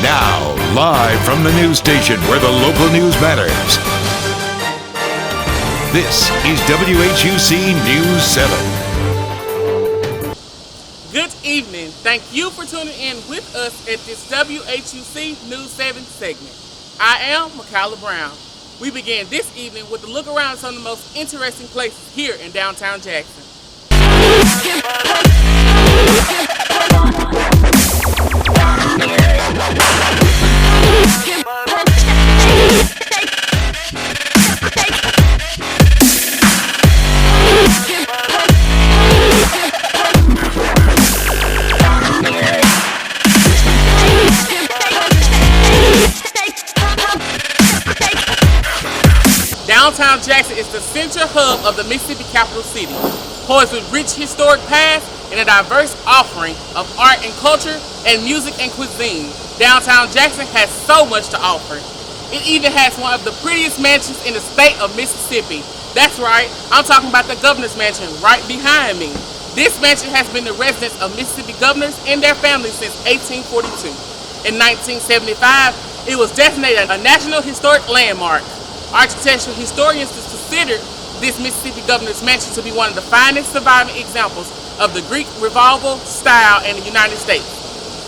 Now, live from the news station where the local news matters. This is WHUC News 7. Good evening. Thank you for tuning in with us at this WHUC News 7 segment. I am MeKiyla Brown. We begin this evening with a look around some of the most interesting places here in downtown Jackson. Downtown Jackson is the central hub of the Mississippi capital city, poised with rich historic past and a diverse offering of art and culture and music and cuisine. Downtown Jackson has so much to offer. It even has one of the prettiest mansions in the state of Mississippi. That's right, I'm talking about the Governor's Mansion right behind me. This mansion has been the residence of Mississippi governors and their families since 1842. In 1975, it was designated a National Historic Landmark. Architectural historians consider this Mississippi Governor's Mansion to be one of the finest surviving examples of the Greek Revival style in the United States.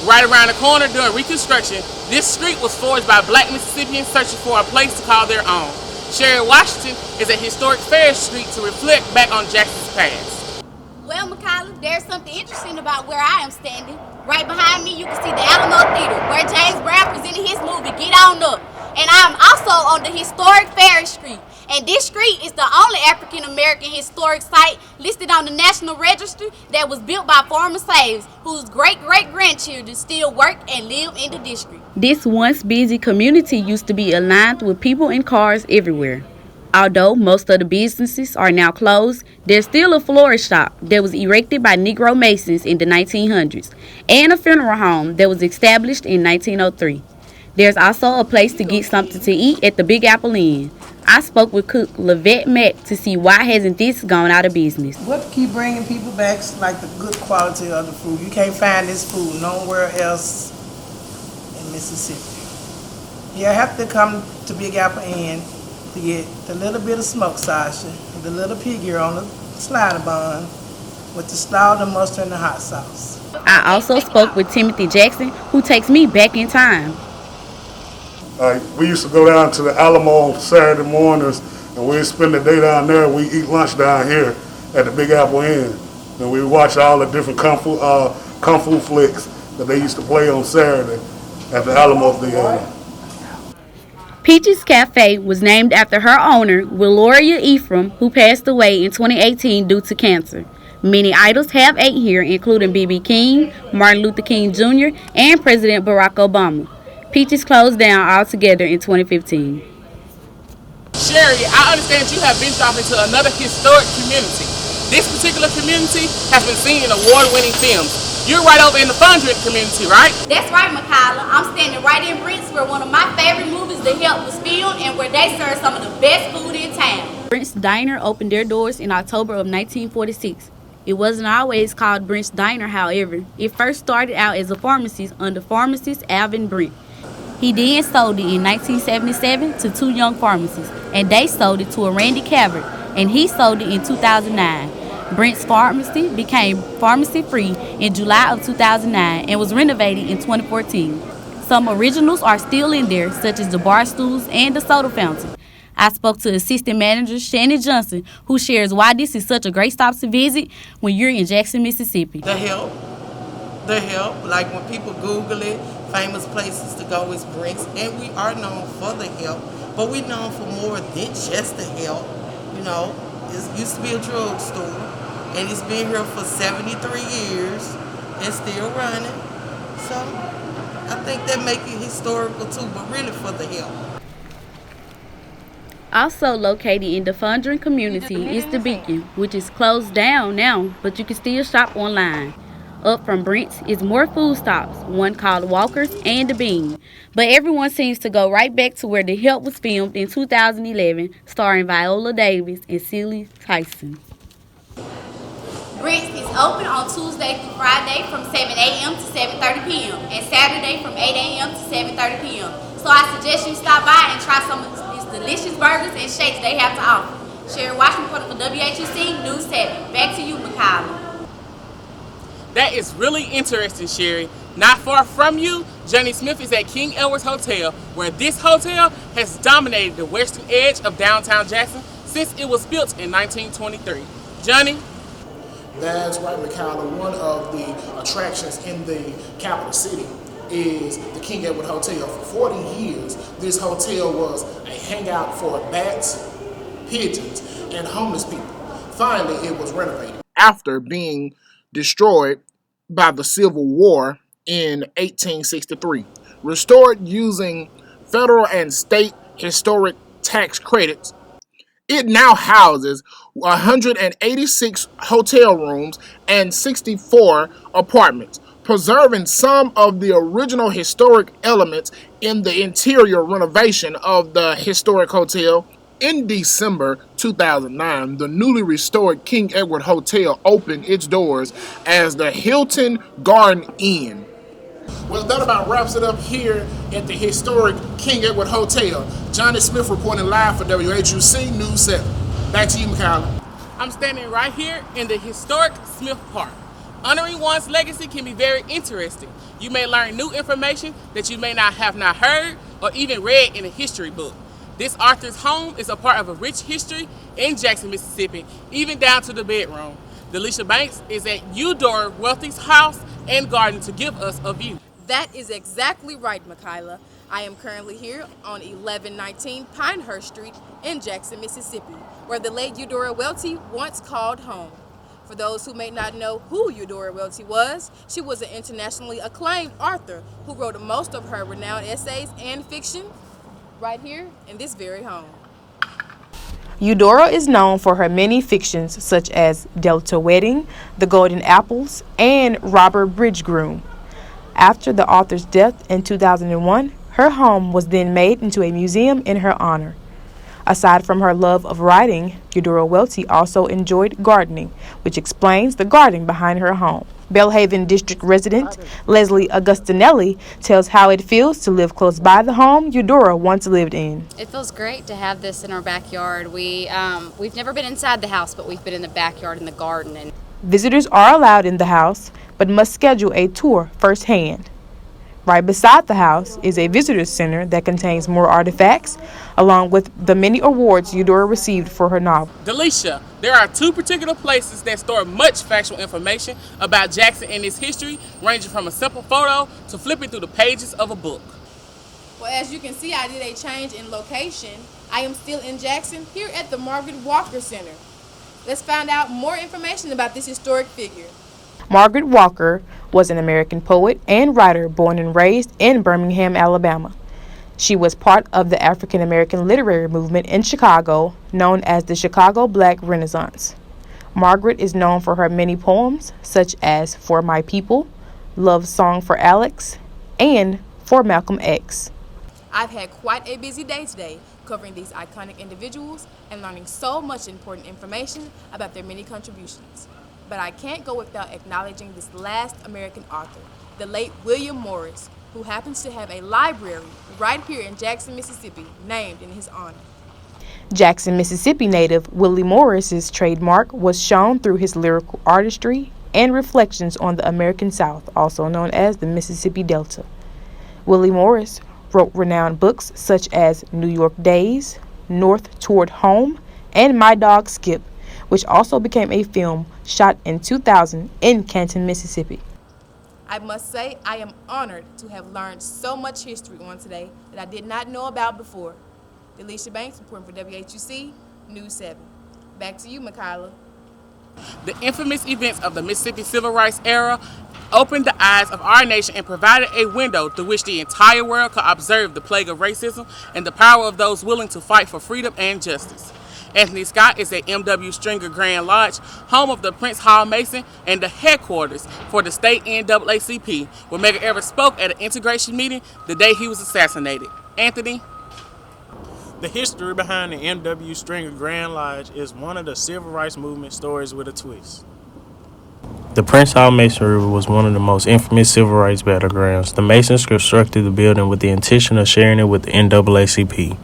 Right around the corner during Reconstruction, this street was forged by Black Mississippians searching for a place to call their own. Sherry Washington is a historic fair street to reflect back on Jackson's past. Well, MeKiyla, there's something interesting about where I am standing. Right behind me, you can see the Alamo Theater, where James Brown presented his movie, Get On Up. And I'm also on the historic Ferry Street. And this street is the only African-American historic site listed on the National Register that was built by former slaves whose great-great-grandchildren still work and live in the district. This once busy community used to be aligned with people and cars everywhere. Although most of the businesses are now closed, there's still a florist shop that was erected by Negro Masons in the 1900s and a funeral home that was established in 1903. There's also a place to get something to eat at the Big Apple Inn. I spoke with cook Lavette Mack to see why hasn't this gone out of business. What keep bringing people back is like the good quality of the food. You can't find this food nowhere else in Mississippi. You have to come to Big Apple Inn to get the little bit of smoked sausage, the little pig ear on the slider bun with the slaw, the mustard, and the hot sauce. I also spoke with Timothy Jackson, who takes me back in time. We used to go down to the Alamo on Saturday mornings, and we'd spend the day down there. We eat lunch down here at the Big Apple Inn, and we watch all the different kung fu flicks that they used to play on Saturday at the Alamo Theater. Peaches Cafe was named after her owner, Willoria Ephraim, who passed away in 2018 due to cancer. Many idols have ate here, including B.B. King, Martin Luther King Jr., and President Barack Obama. Peaches closed down altogether in 2015. Sherry, I understand you have ventured off into another historic community. This particular community has been seen in award-winning films. You're right over in the Fondren community, right? That's right, MeKiyla. I'm standing right in Brents, where one of my favorite movies, The Help, was filmed and where they serve some of the best food in town. Brents Diner opened their doors in October of 1946. It wasn't always called Brents Diner, however. It first started out as a pharmacy under pharmacist Alvin Brent. He then sold it in 1977 to two young pharmacists, and they sold it to a Randy Calvert, and he sold it in 2009. Brent's Pharmacy became pharmacy-free in July of 2009 and was renovated in 2014. Some originals are still in there, such as the bar stools and the soda fountain. I spoke to Assistant Manager Shannon Johnson, who shares why this is such a great stop to visit when you're in Jackson, Mississippi. The help, like when people Google it, famous places to go is Brents, and we are known for the help, but we're known for more than just the help. You know, it used to be a drugstore, and it's been here for 73 years and still running. So I think that makes it historical too, but really for the help. Also located in the Fondren community is the Beacon, which is closed down now, but you can still shop online. Up from Brent's is more food stops, one called Walker's and The Bean. But everyone seems to go right back to where The Help was filmed in 2011, starring Viola Davis and Cicely Tyson. Brents is open on Tuesday through Friday from 7 a.m. to 7:30 p.m. and Saturday from 8 a.m. to 7:30 p.m. So I suggest you stop by and try some of these delicious burgers and shakes they have to offer. Sherry Washington reporting for WHUC News 7. Back to you, MeKiyla. That is really interesting, Sherry. Not far from you, Johnny Smith is at King Edward's Hotel, where this hotel has dominated the western edge of downtown Jackson since it was built in 1923. Johnny? That's right, MeKiyla. One of the attractions in the capital city is the King Edward Hotel. For 40 years, this hotel was a hangout for bats, pigeons, and homeless people. Finally, it was renovated after being destroyed by the Civil War in 1863. Restored using federal and state historic tax credits, it now houses 186 hotel rooms and 64 apartments, preserving some of the original historic elements in the interior renovation of the historic hotel. In December 2009, the newly restored King Edward Hotel opened its doors as the Hilton Garden Inn. Well, that about wraps it up here at the historic King Edward Hotel. Johnny Smith reporting live for WHUC News 7. Back to you, MeKiyla. I'm standing right here in the historic Smith Park. Honoring one's legacy can be very interesting. You may learn new information that you may not have heard or even read in a history book. This author's home is a part of a rich history in Jackson, Mississippi, even down to the bedroom. Delisha Banks is at Eudora Welty's house and garden to give us a view. That is exactly right, MeKiyla. I am currently here on 1119 Pinehurst Street in Jackson, Mississippi, where the late Eudora Welty once called home. For those who may not know who Eudora Welty was, she was an internationally acclaimed author who wrote most of her renowned essays and fiction right here in this very home. Eudora is known for her many fictions such as Delta Wedding, The Golden Apples, and Robert Bridgegroom. After the author's death in 2001, her home was then made into a museum in her honor. Aside from her love of writing, Eudora Welty also enjoyed gardening, which explains the garden behind her home. Belhaven District resident Leslie Augustinelli tells how it feels to live close by the home Eudora once lived in. It feels great to have this in our backyard. We've never been inside the house, but we've been in the backyard in the garden. And visitors are allowed in the house, but must schedule a tour firsthand. Right beside the house is a visitor center that contains more artifacts, along with the many awards Eudora received for her novel. Delisha, there are two particular places that store much factual information about Jackson and its history, ranging from a simple photo to flipping through the pages of a book. Well, as you can see, I did a change in location. I am still in Jackson, here at the Margaret Walker Center. Let's find out more information about this historic figure. Margaret Walker was an American poet and writer born and raised in Birmingham, Alabama. She was part of the African American literary movement in Chicago, known as the Chicago Black Renaissance. Margaret is known for her many poems, such as For My People, Love Song for Alex, and For Malcolm X. I've had quite a busy day today, covering these iconic individuals and learning so much important information about their many contributions. But I can't go without acknowledging this last American author, the late William Morris, who happens to have a library right here in Jackson, Mississippi, named in his honor. Jackson, Mississippi native Willie Morris's trademark was shown through his lyrical artistry and reflections on the American South, also known as the Mississippi Delta. Willie Morris wrote renowned books such as New York Days, North Toward Home, and My Dog Skip, which also became a film shot in 2000 in Canton, Mississippi. I must say I am honored to have learned so much history on today that I did not know about before. Delisha Banks reporting for WHUC News 7. Back to you, MeKiyla. The infamous events of the Mississippi Civil Rights era opened the eyes of our nation and provided a window through which the entire world could observe the plague of racism and the power of those willing to fight for freedom and justice. Anthony Scott is at M.W. Stringer Grand Lodge, home of the Prince Hall Mason and the headquarters for the state NAACP, where Medgar Evers spoke at an integration meeting the day he was assassinated. Anthony? The history behind the M.W. Stringer Grand Lodge is one of the civil rights movement stories with a twist. The Prince Hall Masonry was one of the most infamous civil rights battlegrounds. The Masons constructed the building with the intention of sharing it with the NAACP.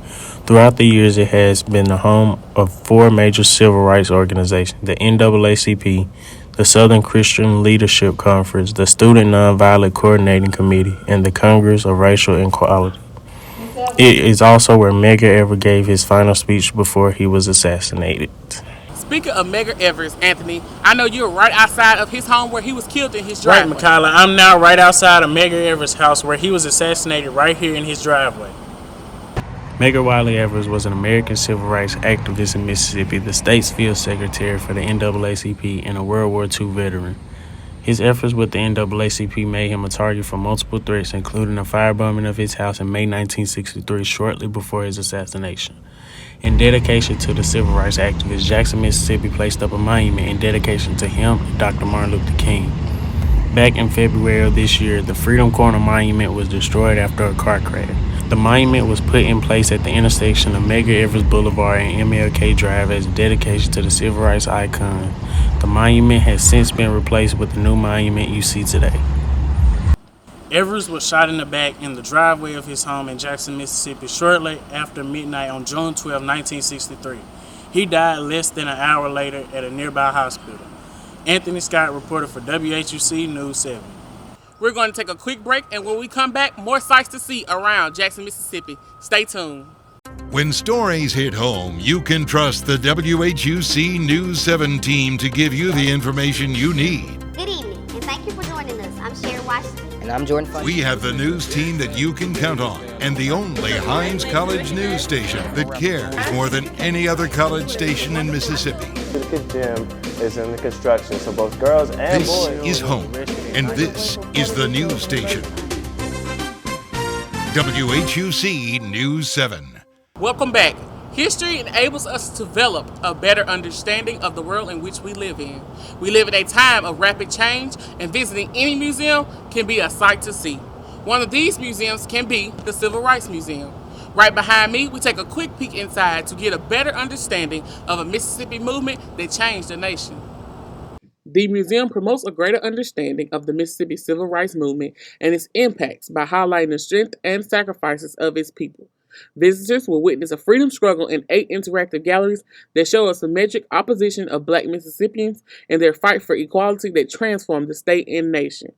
Throughout the years, it has been the home of 4 major civil rights organizations: the NAACP, the Southern Christian Leadership Conference, the Student Nonviolent Coordinating Committee, and the Congress of Racial Equality. It is also where Medgar Evers gave his final speech before he was assassinated. Speaking of Medgar Evers, Anthony, I know you're right outside of his home where he was killed in his Right, driveway. MeKiyla. I'm now right outside of Medgar Evers' house where he was assassinated right here in his driveway. Medgar Wiley Evers was an American civil rights activist in Mississippi, the state's field secretary for the NAACP, and a World War II veteran. His efforts with the NAACP made him a target for multiple threats, including a firebombing of his house in May 1963, shortly before his assassination. In dedication to the civil rights activist, Jackson, Mississippi placed up a monument in dedication to him and Dr. Martin Luther King. Back in February of this year, the Freedom Corner Monument was destroyed after a car crash. The monument was put in place at the intersection of Medgar Evers Boulevard and MLK Drive as a dedication to the civil rights icon. The monument has since been replaced with the new monument you see today. Evers was shot in the back in the driveway of his home in Jackson, Mississippi, shortly after midnight on June 12, 1963. He died less than an hour later at a nearby hospital. Anthony Scott reported for WHUC News 7. We're going to take a quick break, and when we come back, more sights to see around Jackson, Mississippi. Stay tuned. When stories hit home, you can trust the WHUC News 7 team to give you the information you need. Good evening, and thank you for joining us. I'm Sharon Washington. And I'm Jordan Funny. We have the news team that you can count on, and the only Hines College news station that cares more than any other college station in Mississippi. The gym is in the construction, so both girls and boys. This is home, and this is the news station. WHUC News 7. Welcome back. History enables us to develop a better understanding of the world in which we live in. We live in a time of rapid change, and visiting any museum can be a sight to see. One of these museums can be the Civil Rights Museum. Right behind me, we take a quick peek inside to get a better understanding of a Mississippi movement that changed the nation. The museum promotes a greater understanding of the Mississippi Civil Rights Movement and its impacts by highlighting the strength and sacrifices of its people. Visitors will witness a freedom struggle in 8 interactive galleries that show a symmetric opposition of Black Mississippians and their fight for equality that transformed the state and nation.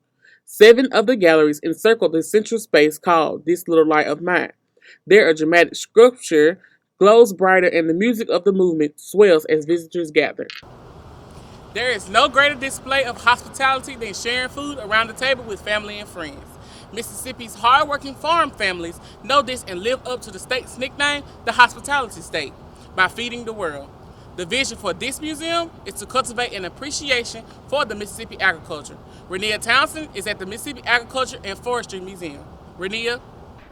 7 of the galleries encircle the central space called This Little Light of Mine. There, a dramatic sculpture glows brighter and the music of the movement swells as visitors gather. There is no greater display of hospitality than sharing food around the table with family and friends. Mississippi's hard-working farm families know this and live up to the state's nickname, the Hospitality State, by feeding the world. The vision for this museum is to cultivate an appreciation for the Mississippi agriculture. Renia Townsend is at the Mississippi Agriculture and Forestry Museum. Renia?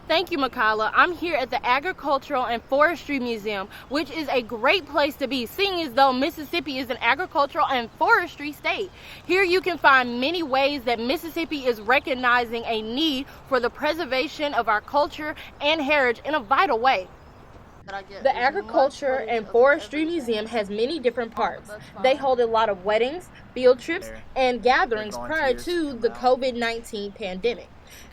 Thank you, MeKiyla. I'm here at the Agricultural and Forestry Museum, which is a great place to be, seeing as though Mississippi is an agricultural and forestry state. Here you can find many ways that Mississippi is recognizing a need for the preservation of our culture and heritage in a vital way. The Agriculture and Forestry Museum has many different parts. They hold a lot of weddings, field trips, and gatherings prior to the COVID-19 pandemic.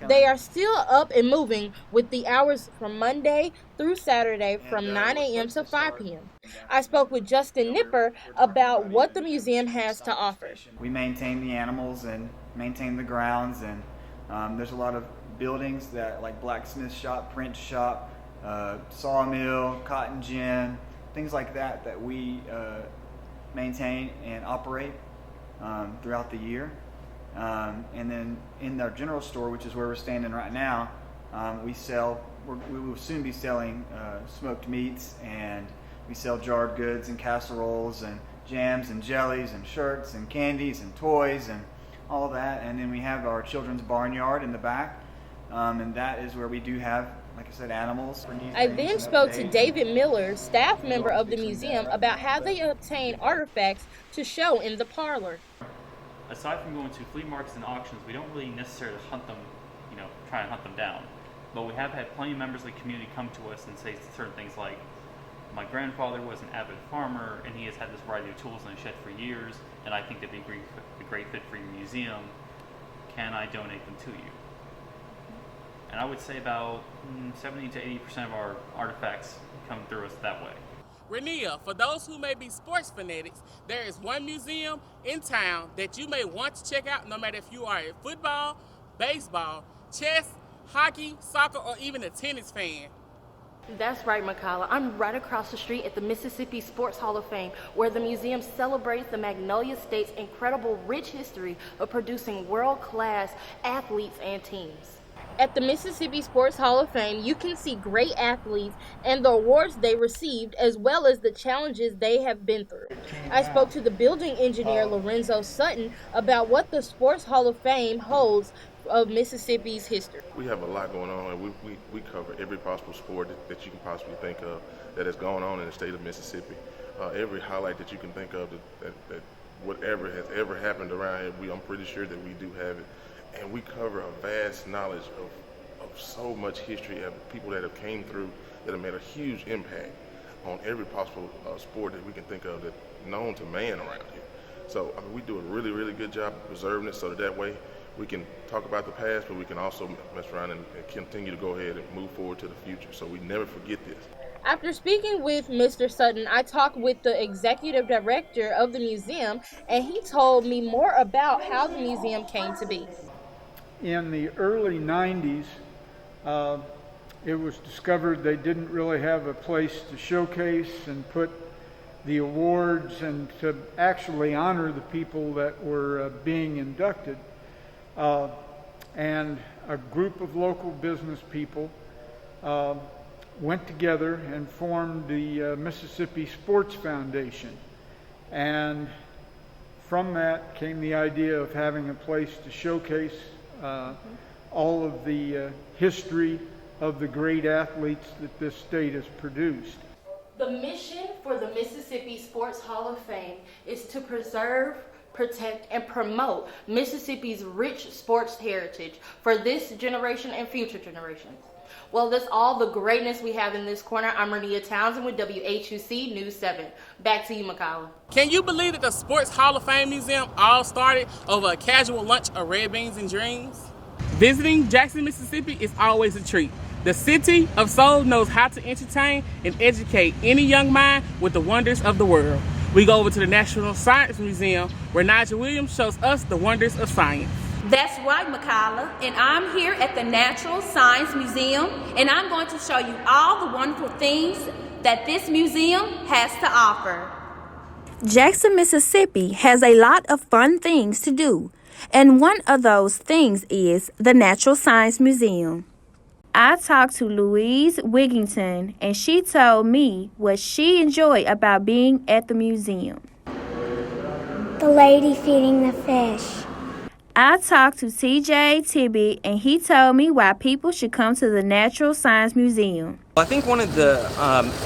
They are still up and moving with the hours from Monday through Saturday from 9 a.m. to 5 p.m. I spoke with Justin Nipper about what the museum has to offer. We maintain the animals and maintain the grounds, and there's a lot of buildings that like blacksmith shop, print shop, sawmill, cotton gin, things like that that we maintain and operate throughout the year. And then in our general store, which is where we're standing right now, we will soon be selling smoked meats, and we sell jarred goods and casseroles and jams and jellies and shirts and candies and toys and all of that. And then we have our children's barnyard in the back, and that is where we do have, like I said, animals. I then spoke to David Miller, staff member of the museum, about how they obtain artifacts to show in the parlor. Aside from going to flea markets and auctions, we don't really necessarily hunt them, try and hunt them down. But we have had plenty of members of the community come to us and say certain things like, My grandfather was an avid farmer, and he has had this variety of tools in his shed for years, and I think they'd be a great fit for your museum. Can I donate them to you? And I would say about 70 to 80% of our artifacts come through us that way. Renia, for those who may be sports fanatics, there is one museum in town that you may want to check out, no matter if you are a football, baseball, chess, hockey, soccer, or even a tennis fan. That's right, MeKiyla. I'm right across the street at the Mississippi Sports Hall of Fame, where the museum celebrates the Magnolia State's incredible rich history of producing world-class athletes and teams. At the Mississippi Sports Hall of Fame, you can see great athletes and the awards they received, as well as the challenges they have been through. I spoke to the building engineer, Lorenzo Sutton, about what the Sports Hall of Fame holds of Mississippi's history. We have a lot going on, and we cover every possible sport that you can possibly think of that has gone on in the state of Mississippi. Every highlight that you can think of that whatever has ever happened around here, I'm pretty sure that we do have it. And we cover a vast knowledge of so much history of people that have came through that have made a huge impact on every possible sport that we can think of that's known to man around here. So I mean, we do a really, really good job of preserving it so that way we can talk about the past, but we can also mess around and continue to go ahead and move forward to the future so we never forget this. After speaking with Mr. Sutton, I talked with the executive director of the museum, and he told me more about how the museum came to be. In the early 90s, it was discovered they didn't really have a place to showcase and put the awards and to actually honor the people that were being inducted. And a group of local business people went together and formed the Mississippi Sports Foundation. And from that came the idea of having a place to showcase all of the history of the great athletes that this state has produced. The mission for the Mississippi Sports Hall of Fame is to preserve, protect, and promote Mississippi's rich sports heritage for this generation and future generations. Well, that's all the greatness we have in this corner. I'm Renia Townsend with WHUC News 7. Back to you, MeKiyla. Can you believe that the Sports Hall of Fame Museum all started over a casual lunch of red beans and dreams? Visiting Jackson, Mississippi is always a treat. The city of soul knows how to entertain and educate any young mind with the wonders of the world. We go over to the National Science Museum, where Nigel Williams shows us the wonders of science. That's right, MeKiyla, and I'm here at the Natural Science Museum, and I'm going to show you all the wonderful things that this museum has to offer. Jackson, Mississippi has a lot of fun things to do, and one of those things is the Natural Science Museum. I talked to Louise Wigington, and she told me what she enjoyed about being at the museum. The lady feeding the fish. I talked to TJ Tibby, and he told me why people should come to the Natural Science Museum. I think one of the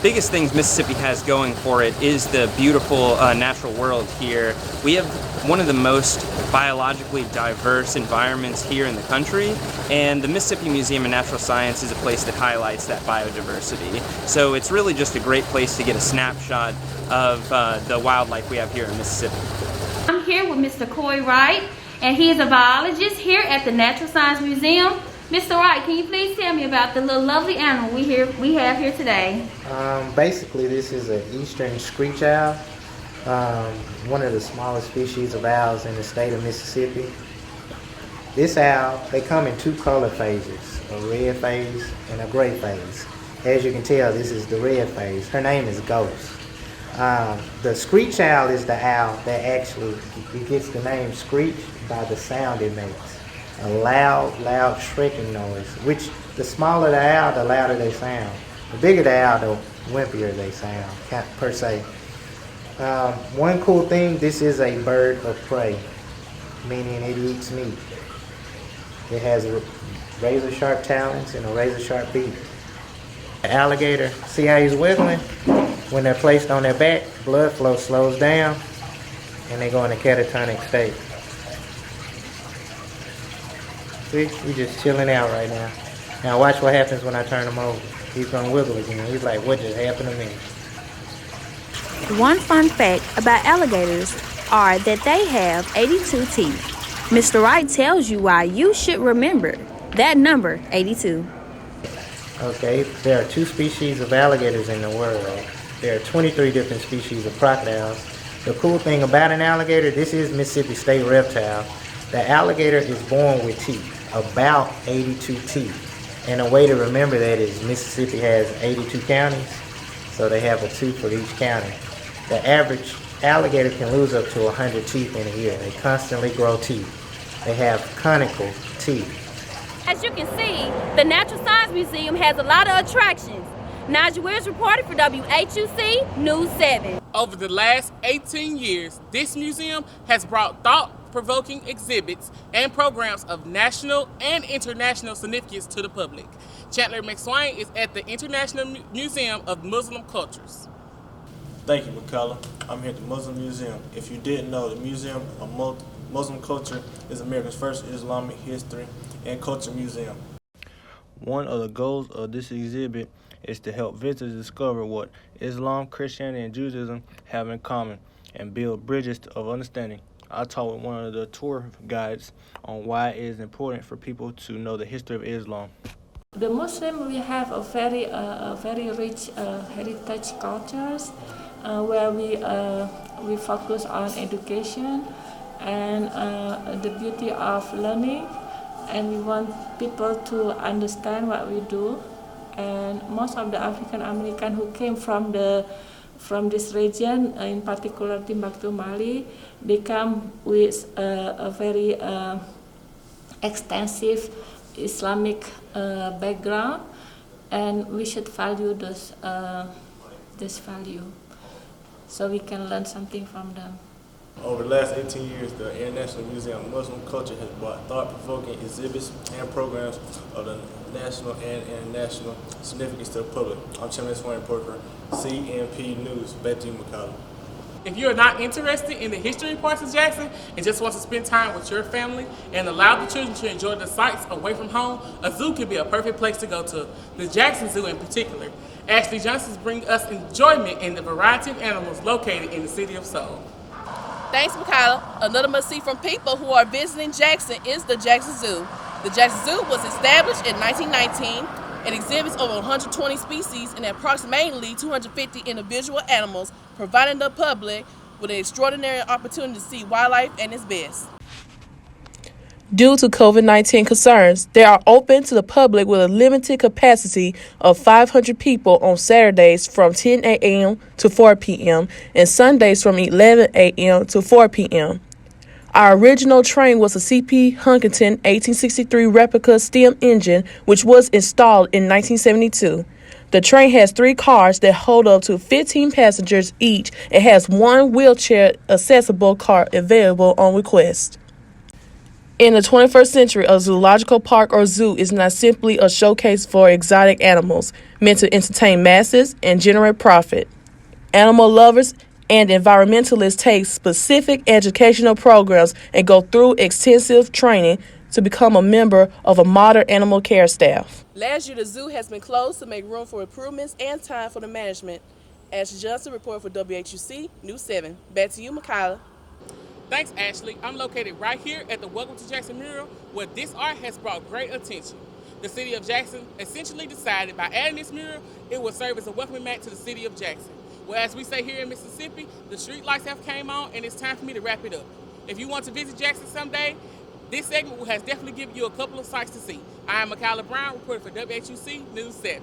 biggest things Mississippi has going for it is the beautiful natural world here. We have one of the most biologically diverse environments here in the country, and the Mississippi Museum of Natural Science is a place that highlights that biodiversity. So it's really just a great place to get a snapshot of the wildlife we have here in Mississippi. I'm here with Mr. Coy Wright, and he is a biologist here at the Natural Science Museum. Mr. Wright, can you please tell me about the little lovely animal we have here today? Basically, this is an eastern screech owl, one of the smallest species of owls in the state of Mississippi. This owl, they come in two color phases, a red phase and a gray phase. As you can tell, this is the red phase. Her name is Ghost. The screech owl is the owl that actually gets the name screech by the sound it makes. A loud shrieking noise, which the smaller the owl, the louder they sound. The bigger the owl, the wimpier they sound, per se. One cool thing, this is a bird of prey, meaning it eats meat. It has razor sharp talons and a razor sharp beak. The alligator, see how he's wiggling? When they're placed on their back, blood flow slows down and they go in a catatonic state. See, he's just chilling out right now. Now watch what happens when I turn him over. He's gonna wiggle again. He's like, what just happened to me? One fun fact about alligators are that they have 82 teeth. Mr. Wright tells you why you should remember that number, 82. Okay, there are 2 species of alligators in the world. There are 23 different species of crocodiles. The cool thing about an alligator, this is Mississippi State reptile. The alligator is born with teeth, about 82 teeth. And a way to remember that is Mississippi has 82 counties, so they have a tooth for each county. The average alligator can lose up to 100 teeth in a year. They constantly grow teeth. They have conical teeth. As you can see, the Natural Science Museum has a lot of attractions. Naja Williams reported for WHUC News 7. Over the last 18 years, this museum has brought thought-provoking exhibits and programs of national and international significance to the public. Chandler McSwain is at the International Museum of Muslim Cultures. Thank you, MeKiyla. I'm here at the Muslim Museum. If you didn't know, the Museum of Muslim Culture is America's first Islamic history and culture museum. One of the goals of this exhibit is to help visitors discover what Islam, Christianity, and Judaism have in common and build bridges of understanding. I talked with one of the tour guides on why it is important for people to know the history of Islam. The Muslim, we have a very rich heritage cultures where we focus on education and the beauty of learning, and we want people to understand what we do. And most of the African American who came from this region, in particular Timbuktu, Mali, they come with a very extensive Islamic background, and we should value this value so we can learn something from them. Over the last 18 years, the International Museum of Muslim Culture has brought thought-provoking exhibits and programs of the national and international significance to the public. I'm Chairman Swain, reporter for CNP News. Back to you, MeKiyla. If you are not interested in the history parts of Jackson and just want to spend time with your family and allow the children to enjoy the sights away from home, a zoo can be a perfect place to go to, the Jackson Zoo in particular. Ashley Johnson's bring us enjoyment in the variety of animals located in the city of Seoul. Thanks, MeKiyla. Another must-see from people who are visiting Jackson is the Jackson Zoo. The Jackson Zoo was established in 1919 and exhibits over 120 species and approximately 250 individual animals, providing the public with an extraordinary opportunity to see wildlife at its best. Due to COVID-19 concerns, they are open to the public with a limited capacity of 500 people on Saturdays from 10 a.m. to 4 p.m. and Sundays from 11 a.m. to 4 p.m. Our original train was a C.P. Huntington 1863 replica steam engine, which was installed in 1972. The train has 3 cars that hold up to 15 passengers each and has 1 wheelchair-accessible car available on request. In the 21st century, a zoological park or zoo is not simply a showcase for exotic animals meant to entertain masses and generate profit. Animal lovers and environmentalists take specific educational programs and go through extensive training to become a member of a modern animal care staff. Last year, the zoo has been closed to make room for improvements and time for the management. Ashley Johnson reporting for WHUC News 7. Back to you, MeKiyla. Thanks, Ashley. I'm located right here at the Welcome to Jackson mural, where this art has brought great attention. The city of Jackson essentially decided by adding this mural, it would serve as a welcoming mat to the city of Jackson. Well, as we say here in Mississippi, the street lights have came on and it's time for me to wrap it up. If you want to visit Jackson someday, this segment has definitely given you a couple of sights to see. I am MeKiyla Brown, reporting for WHUC News 7.